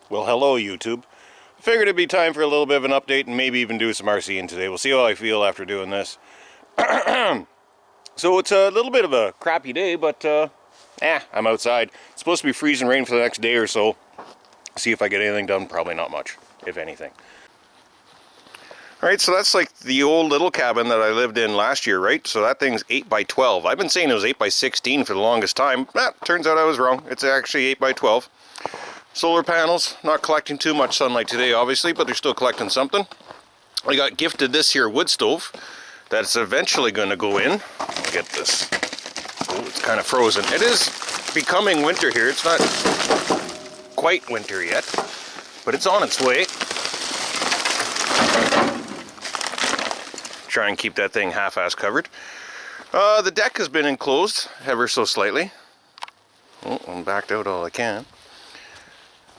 Well, hello YouTube. Figured it'd be time for a little bit of an update and maybe even do some RCing today. We'll see how I feel after doing this. So it's a little bit of a crappy day, but I'm outside. It's supposed to be freezing rain for the next day or so. See if I get anything done. Probably not much, if anything. Alright, so that's like the old little cabin that I lived in last year, right? So that thing's 8 by 12. I've been saying it was 8 by 16 for the longest time. Turns out I was wrong. It's actually 8 by 12. Solar panels, not collecting too much sunlight today obviously, but they're still collecting something. I got gifted this here wood stove that's eventually going to go in. I'll get this. Oh, it's kind of frozen. It is becoming winter here. It's not quite winter yet, but it's on its way. Try and keep that thing half-ass covered. The deck has been enclosed ever so slightly. Oh, I'm backed out all I can.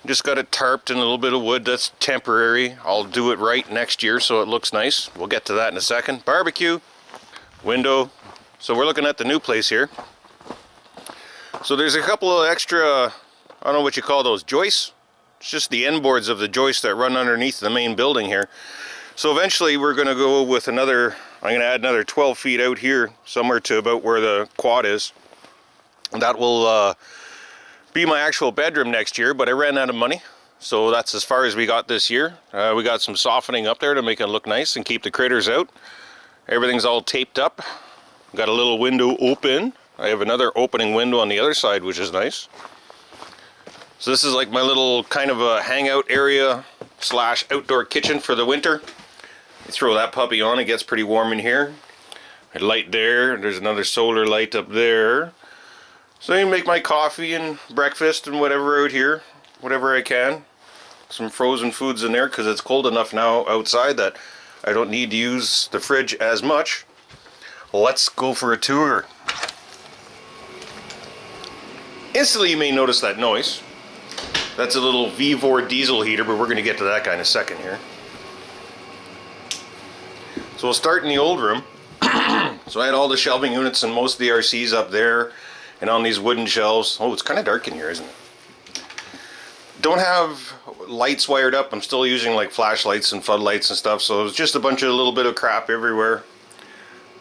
Just got it tarped in a little bit of wood. That's temporary. I'll do it right next year so it looks nice. We'll get to that in a second. Barbecue, window. So we're looking at the new place here. So there's a couple of extra, I don't know what you call those, joists. It's just the end boards of the joists that run underneath the main building here. So eventually we're going to go with another, I'm going to add another 12 feet out here, somewhere to about where the quad is. And that will be my actual bedroom next year, but I ran out of money. So that's as far as we got this year. We got some softening up there to make it look nice and keep the critters out. Everything's all taped up. Got a little window open. I have another opening window on the other side, which is nice. So this is like my little kind of a hangout area slash outdoor kitchen for the winter. You throw that puppy on, it gets pretty warm in here. A light there, there's another solar light up there. So I can make my coffee and breakfast and whatever out here, whatever I can. Some frozen foods in there because it's cold enough now outside that I don't need to use the fridge as much. Let's go for a tour. Instantly you may notice that noise. That's a little V4 diesel heater, but we're going to get to that guy in a second here. So we'll start in the old room. So I had all the shelving units and most of the RCs up there. And on these wooden shelves. Oh, it's kind of dark in here, isn't it? Don't have lights wired up. I'm still using like flashlights and floodlights and stuff. So it's just a bunch of little bit of crap everywhere.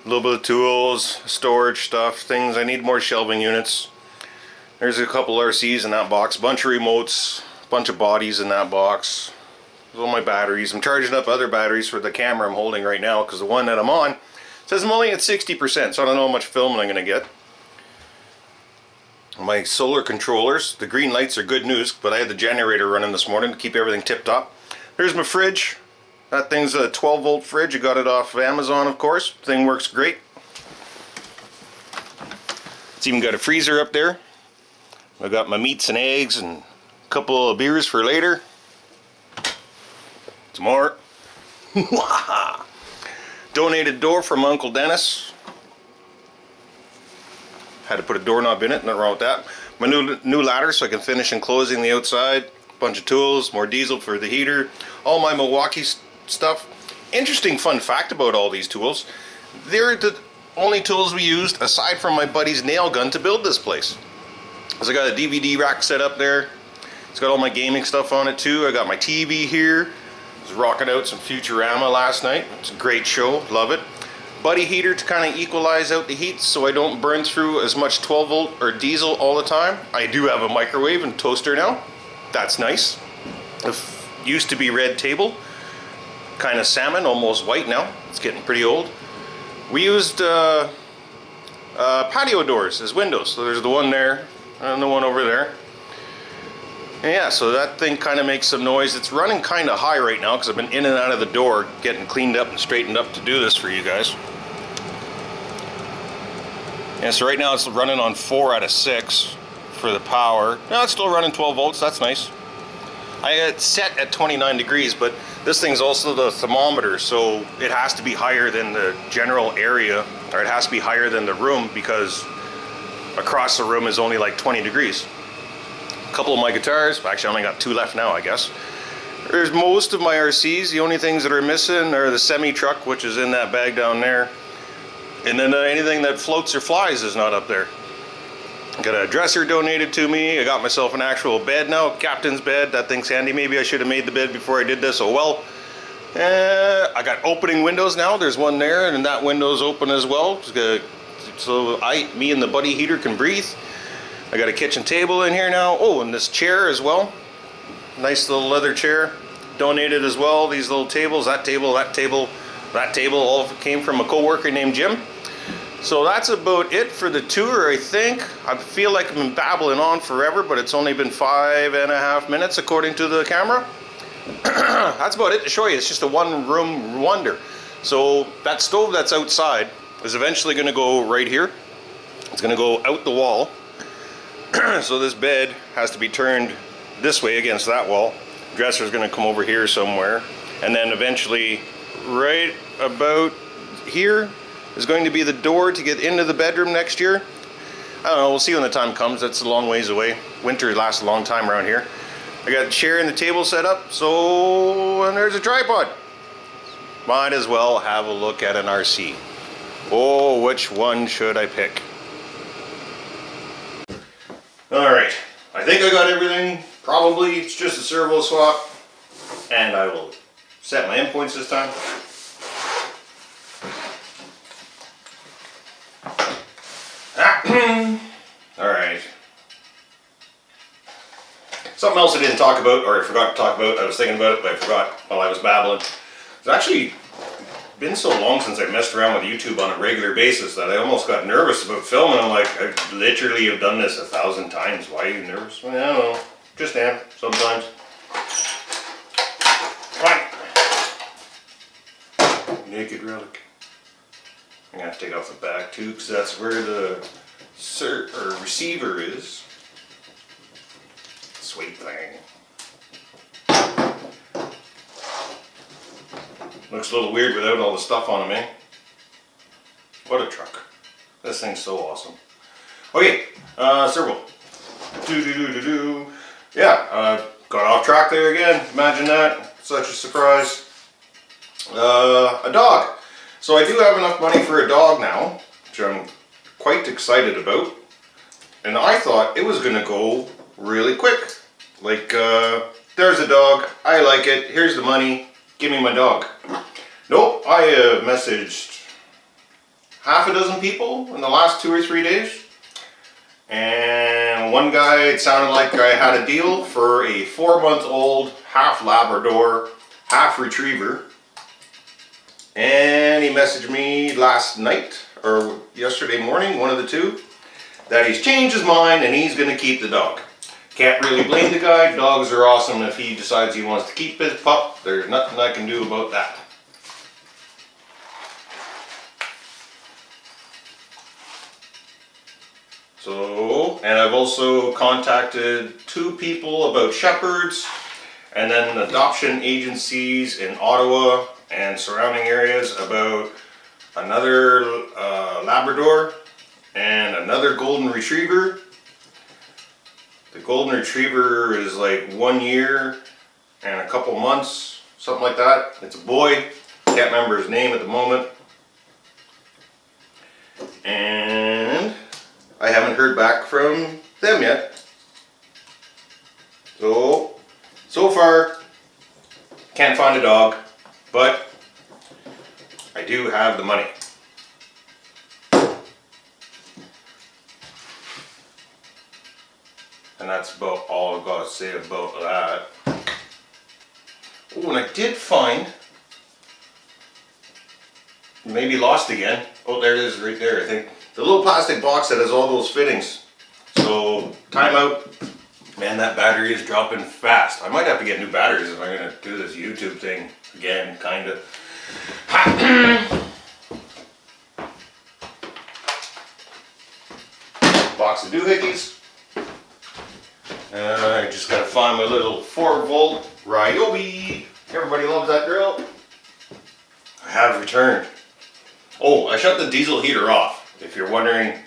A little bit of tools, storage stuff, things. I need more shelving units. There's a couple RCs in that box. Bunch of remotes. Bunch of bodies in that box. There's all my batteries. I'm charging up other batteries for the camera I'm holding right now. Because the one that I'm on says I'm only at 60%. So I don't know how much film I'm going to get. My solar controllers, the green lights are good news, but I had the generator running this morning to keep everything tip top. There's my fridge. That thing's a 12 volt fridge. I got it off of Amazon, of course. Thing works great. It's even got a freezer up there. I got my meats and eggs and a couple of beers for later. Some more. Donated door from Uncle Dennis. Had to put a doorknob in it, nothing wrong with that. My new ladder so I can finish enclosing the outside. Bunch of tools, more diesel for the heater. All my Milwaukee stuff. Interesting fun fact about all these tools. They're the only tools we used aside from my buddy's nail gun to build this place. So I got a DVD rack set up there. It's got all my gaming stuff on it too. I got my TV here. I was rocking out some Futurama last night. It's a great show, love it. Buddy heater to kind of equalize out the heat so I don't burn through as much 12 volt or diesel all the time. I do have a microwave and toaster now. That's nice. It used to be red table. Kind of salmon, almost white now. It's getting pretty old. We used patio doors as windows. So there's the one there and the one over there. And yeah, so that thing kind of makes some noise. It's running kind of high right now because I've been in and out of the door getting cleaned up and straightened up to do this for you guys. Yeah, so right now it's running on 4 out of 6 for the power. No, it's still running 12 volts, that's nice. I had it set at 29 degrees, but this thing's also the thermometer, so it has to be higher than the general area, or it has to be higher than the room because across the room is only like 20 degrees. A couple of my guitars, actually I only got 2 left now I guess. There's most of my RCs. The only things that are missing are the semi-truck, which is in that bag down there. And then anything that floats or flies is not up there. Got a dresser donated to me. I got myself an actual bed now, captain's bed. That thing's handy. Maybe I should have made the bed before I did this. Oh well. I got opening windows now. There's one there, and that window's open as well. So me and the buddy heater can breathe. I got a kitchen table in here now. Oh, and this chair as well. Nice little leather chair. Donated as well. These little tables, that table, that table, that table, all came from a co-worker named Jim. So that's about it for the tour, I think. I feel like I've been babbling on forever, but it's only been 5.5 minutes according to the camera. That's about it to show you. It's just a one-room wonder. So that stove that's outside is eventually going to go right here. It's going to go out the wall. So this bed has to be turned this way against that wall. Dresser's going to come over here somewhere. And then eventually right about here is going to be the door to get into the bedroom next year. I don't know, we'll see when the time comes. That's a long ways away. Winter lasts a long time around here. I got a chair and the table set up, so, and there's a tripod. Might as well have a look at an RC. Oh, which one should I pick? Alright, I think I got everything. Probably it's just a servo swap. And I will set my endpoints this time. Alright. Something else I didn't talk about, or I forgot to talk about. I was thinking about it, but I forgot while I was babbling. It's actually been so long since I messed around with YouTube on a regular basis that I almost got nervous about filming. I'm like, I literally have done this 1,000 times. Why are you nervous? Well, I don't know. Just am sometimes. Right. Naked relic. I'm gonna have to take off the back too, because that's where the receiver is. Sweet thing. Looks a little weird without all the stuff on him, eh? What a truck. This thing's so awesome. Okay, servo. Yeah, got off track there again. Imagine that. Such a surprise. A dog. So I do have enough money for a dog now, which I'm quite excited about. And I thought it was going to go really quick. Like, there's a dog. I like it. Here's the money. Give me my dog. Nope, I messaged half a dozen people in the last 2 or 3 days. And one guy, it sounded like I had a deal for a 4-month-old half Labrador, half Retriever. And he messaged me last night, or yesterday morning, one of the two, that he's changed his mind and he's going to keep the dog. Can't really blame the guy. Dogs are awesome. If he decides he wants to keep his pup, there's nothing I can do about that. So, and I've also contacted 2 people about shepherds, and then adoption agencies in Ottawa and surrounding areas about another Labrador and another Golden Retriever. The Golden Retriever is like 1 year and a couple months, something like that. It's a boy. Can't remember his name at the moment. And I haven't heard back from them yet. So far, can't find a dog, but I do have the money. And that's about all I've got to say about that. Oh, and I did find, maybe lost again. Oh, there it is right there, I think. The little plastic box that has all those fittings. So, timeout. Man, that battery is dropping fast. I might have to get new batteries if I'm going to do this YouTube thing again, kind of. Box of doohickeys. I just gotta find my little 4-volt Ryobi. Everybody loves that drill. I have returned. Oh, I shut the diesel heater off. If you're wondering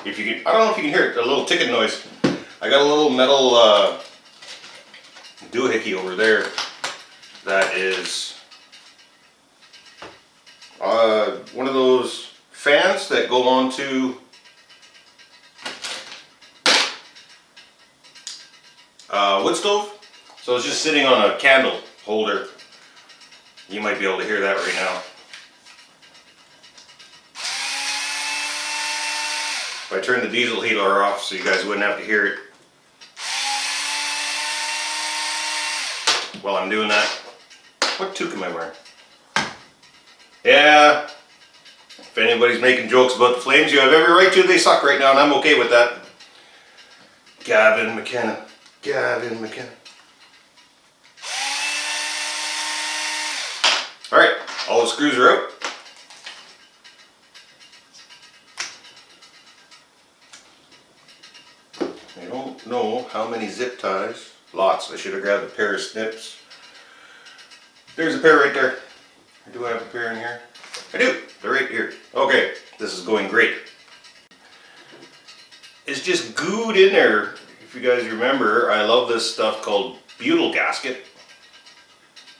if you can, I don't know if you can hear it, a little ticking noise. I got a little metal doohickey over there that is one of those fans that go onto wood stove, so it's just sitting on a candle holder. You might be able to hear that right now. If I turn the diesel heater off so you guys wouldn't have to hear it while I'm doing that. What toque am I wearing? Yeah, if anybody's making jokes about the flames, you have every right to. They suck right now, and I'm okay with that. Gavin McKenna. Gavin McKenna. Alright, all the screws are out. I don't know how many zip ties. Lots. I should have grabbed a pair of snips. There's a pair right there. Or do I have a pair in here? I do. They're right here. Okay, this is going great. It's just gooed in there. If you guys remember, I love this stuff called butyl gasket.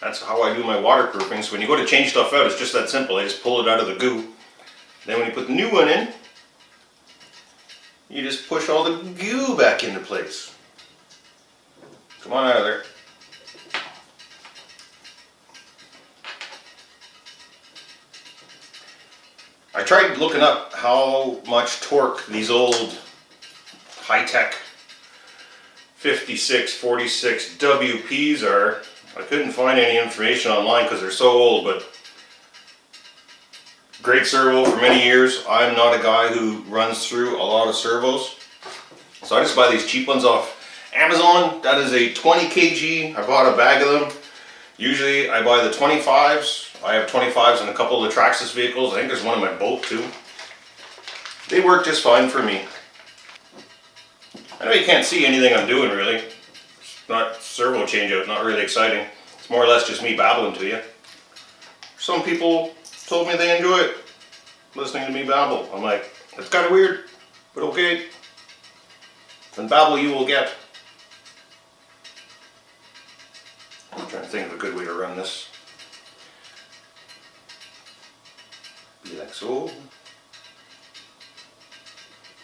That's how I do my waterproofing. So when you go to change stuff out, it's just that simple. I just pull it out of the goo. Then when you put the new one in, you just push all the goo back into place. Come on out of there. I tried looking up how much torque these old high-tech 5646 WPs are. I couldn't find any information online because they're so old, but great servo for many years. I'm not a guy who runs through a lot of servos, so I just buy these cheap ones off Amazon. That is a 20 kg. I bought a bag of them. Usually I buy the 25s. I have 25s in a couple of the Traxxas vehicles. I think there's one in my boat too. They work just fine for me. I know you can't see anything I'm doing really. It's not servo changeout, not really exciting. It's more or less just me babbling to you. Some people told me they enjoy it, listening to me babble. I'm like, it's kind of weird, but okay. And babble you will get. I'm trying to think of a good way to run this. Be like so.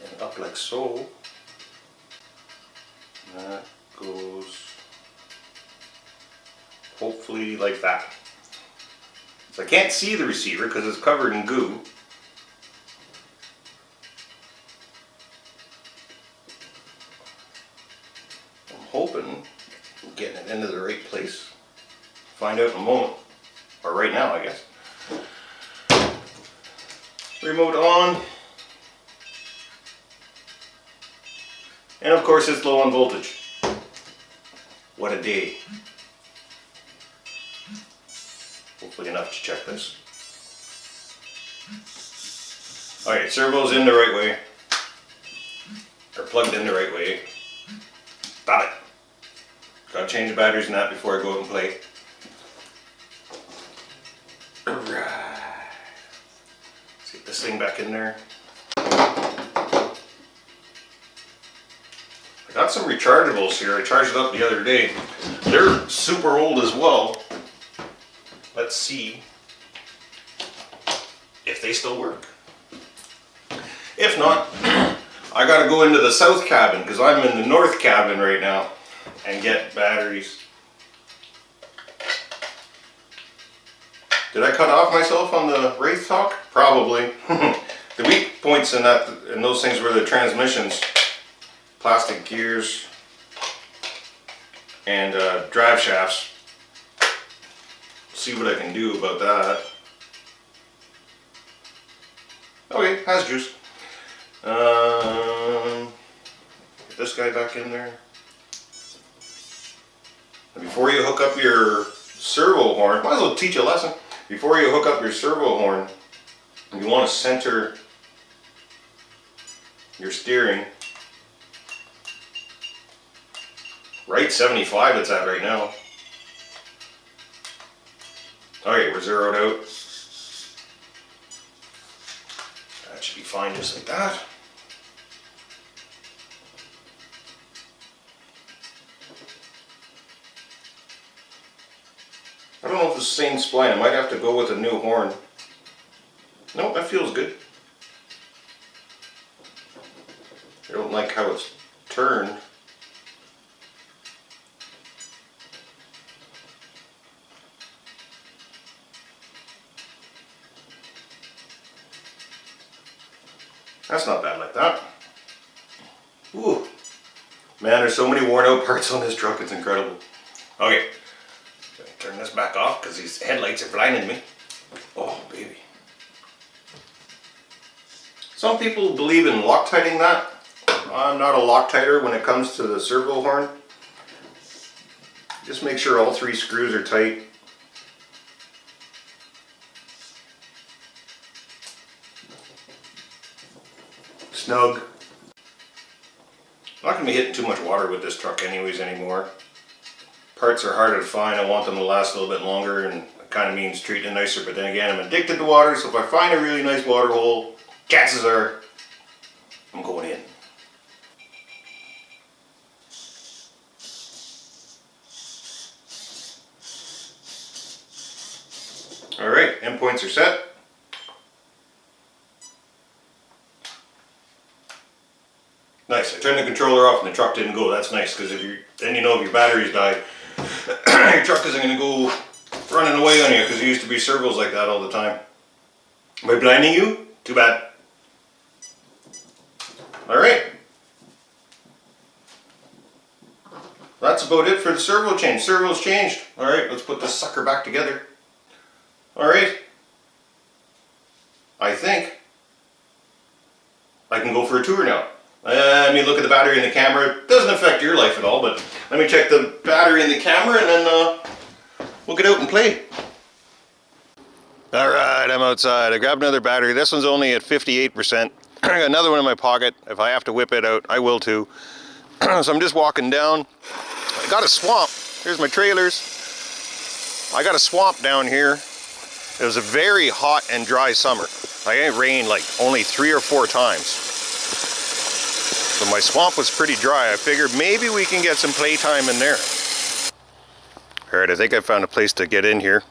And up like so. That goes hopefully like that. So I can't see the receiver because it's covered in goo. I'm hoping I'm getting it into the right place. Find out in a moment. Or right now, I guess. Remote on. And of course it's low on voltage. What a day. Hopefully enough to check this. Alright, servo's in the right way. Or plugged in the right way. Stop it. Gotta change the batteries in that before I go out and play. Alright. Let's get this thing back in there. I got some rechargeables here. I charged it up the other day. They're super old as well. Let's see if they still work. If not, I gotta go into the south cabin because I'm in the north cabin right now and get batteries. Did I cut off myself on the Wraith Talk? Probably. The weak points in those things were the transmissions, plastic gears, and drive shafts. See what I can do about that. Okay, has juice. Get this guy back in there. And before you hook up your servo horn, might as well teach you a lesson. Before you hook up your servo horn, you want to center your steering. Right 75 it's at right now. Okay, we're zeroed out. That should be fine just like that. I don't know if it's the same spline. I might have to go with a new horn. No, that feels good. I don't like how it's turned. That's not bad like that. Ooh. Man, there's so many worn out parts on this truck, it's incredible. Okay, turn this back off because these headlights are blinding me. Oh, baby. Some people believe in Loctiting that. I'm not a Loctiter when it comes to the servo horn. Just make sure all 3 screws are tight. Snug. I'm not going to be hitting too much water with this truck anyways anymore. Parts are harder to find. I want them to last a little bit longer, and it kind of means treating it nicer. But then again, I'm addicted to water, so if I find a really nice water hole, chances are I'm going in. Alright, endpoints are set. Nice. I turned the controller off and the truck didn't go. That's nice, because then you know if your batteries die, your truck isn't going to go running away on you, because there used to be servos like that all the time. Am I blinding you? Too bad. Alright. That's about it for the servo change. Servo's changed. Alright, let's put this sucker back together. Alright. I think I can go for a tour now. I mean, look at the battery in the camera. It doesn't affect your life at all, but let me check the battery in the camera and then we'll get out and play. Alright, I'm outside. I grabbed another battery. This one's only at 58%. I got another one in my pocket. If I have to whip it out, I will too. So I'm just walking down. I got a swamp. Here's my trailers. I got a swamp down here. It was a very hot and dry summer. Like, it rained like only 3 or 4 times. So my swamp was pretty dry. I figured maybe we can get some playtime in there. Alright, I think I found a place to get in here.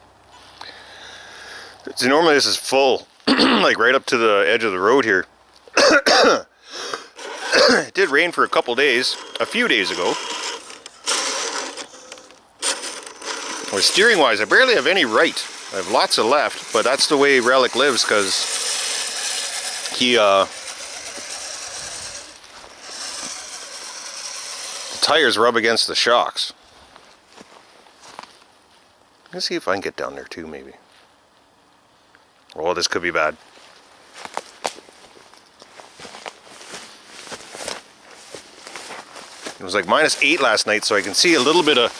So normally this is full, like right up to the edge of the road here. It did rain for a couple days, a few days ago. Or steering wise, I barely have any right. I have lots of left, but that's the way Relic lives, because he, the tires rub against the shocks. Let's see if I can get down there too, maybe. Oh, this could be bad. It was like -8 last night, so I can see a little bit of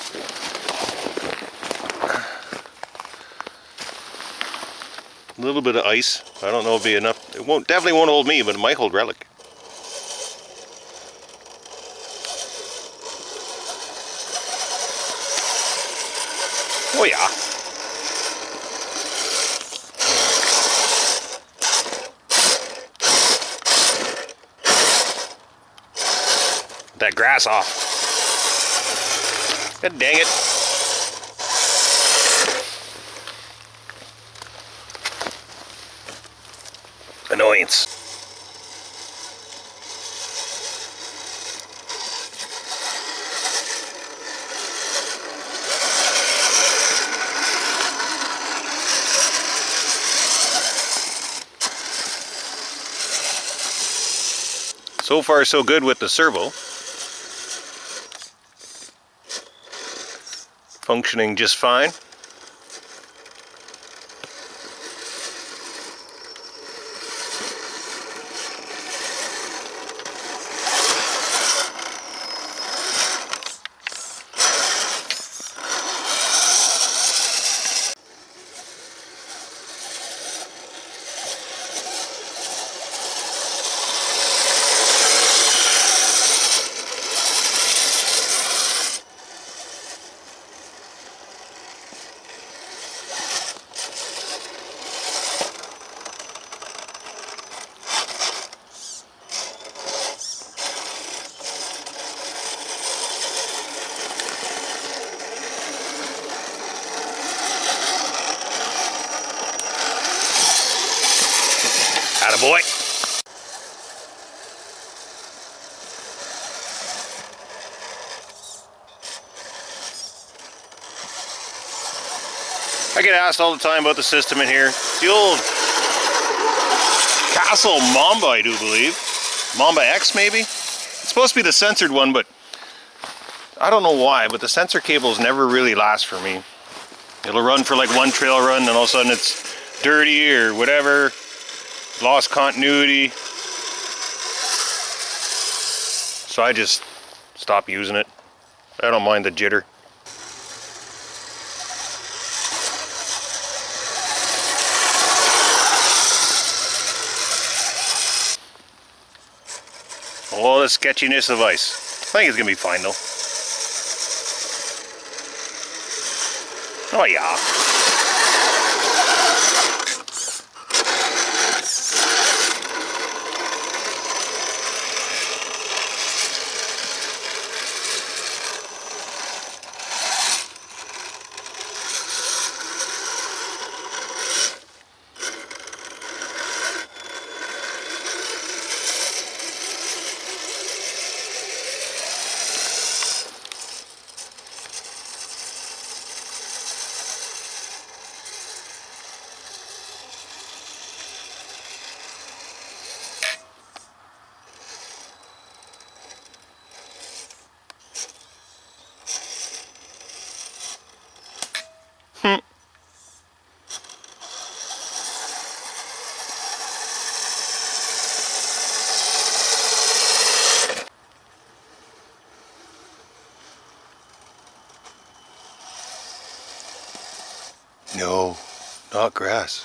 ice. I don't know if it'll be enough. It definitely won't hold me, but it might hold Relic. Oh yeah. That grass off. God dang it. Annoyance. So far so good with the servo. Functioning just fine. Attaboy. I get asked all the time about the system in here. It's the old Castle Mamba, I do believe. Mamba X, maybe? It's supposed to be the censored one, but I don't know why, but the sensor cables never really last for me. It'll run for like one trail run, and all of a sudden it's dirty or whatever. Lost continuity. So I just stopped using it. I don't mind the jitter. All the sketchiness of ice. I think it's gonna be fine though. Oh yeah. No, not grass.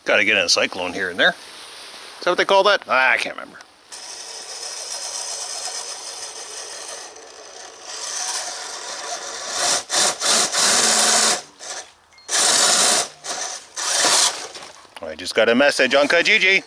Gotta get in a cyclone here and there. Is that what they call that? I can't remember. I just got a message on Kijiji.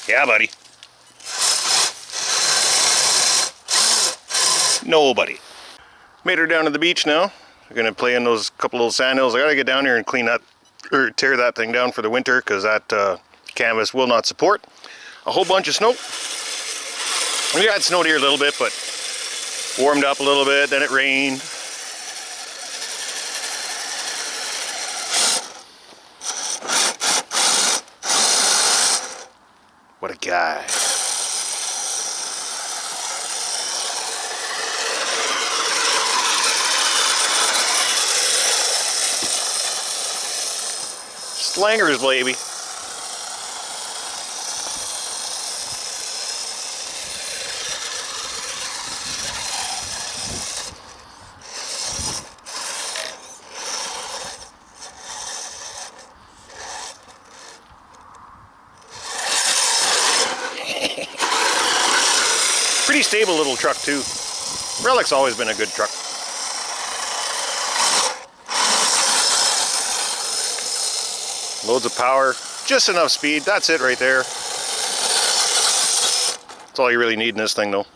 Yeah, buddy. Nobody. Made her down to the beach now. We're gonna play in those couple little sand hills. I gotta get down here and clean that, or tear that thing down for the winter, because that canvas will not support a whole bunch of snow. We had snowed here a little bit, but warmed up a little bit, then it rained. What a guy. Slangers, baby. Pretty stable little truck too. Relic's always been a good truck. Loads of power, just enough speed, that's it right there. That's all you really need in this thing though.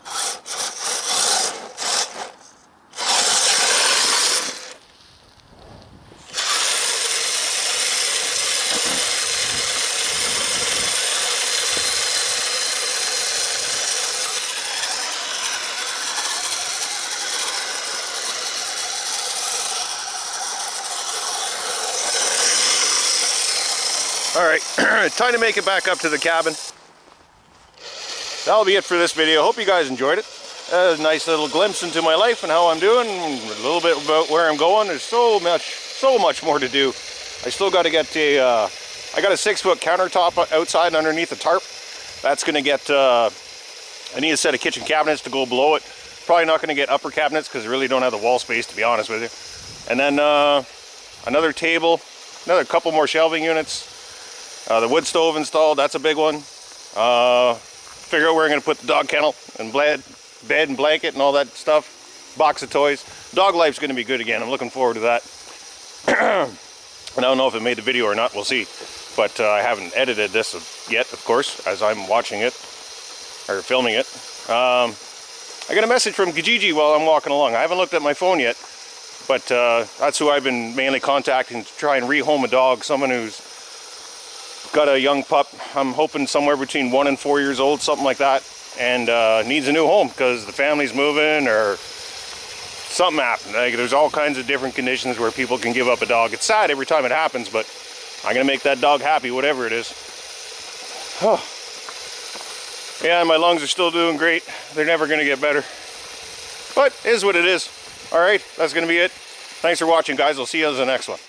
Alright, time to make it back up to the cabin. That'll be it for this video. Hope you guys enjoyed it. A nice little glimpse into my life and how I'm doing, a little bit about where I'm going. There's so much more to do. I still got to get a, I got a 6-foot countertop outside underneath the tarp. That's going to get, I need a set of kitchen cabinets to go below it. Probably not going to get upper cabinets because I really don't have the wall space, to be honest with you. And then another table, another couple more shelving units. The wood stove installed, that's a big one. Figure out where I'm going to put the dog kennel and bed and blanket and all that stuff. Box of toys. Dog life's going to be good again. I'm looking forward to that. And I don't know if it made the video or not, we'll see. But I haven't edited this yet, of course, as I'm watching it, or filming it. I got a message from Kijiji while I'm walking along. I haven't looked at my phone yet, but that's who I've been mainly contacting to try and rehome a dog. Someone who's got a young pup. I'm hoping somewhere between 1 and 4 years old, something like that, and needs a new home because the family's moving or something happened. Like, there's all kinds of different conditions where people can give up a dog. It's sad every time it happens, but I'm gonna make that dog happy, whatever it is. Oh. Yeah, my lungs are still doing great. They're never gonna get better. But it is what it is. All right, that's gonna be it. Thanks for watching, guys. I'll see you on the next one.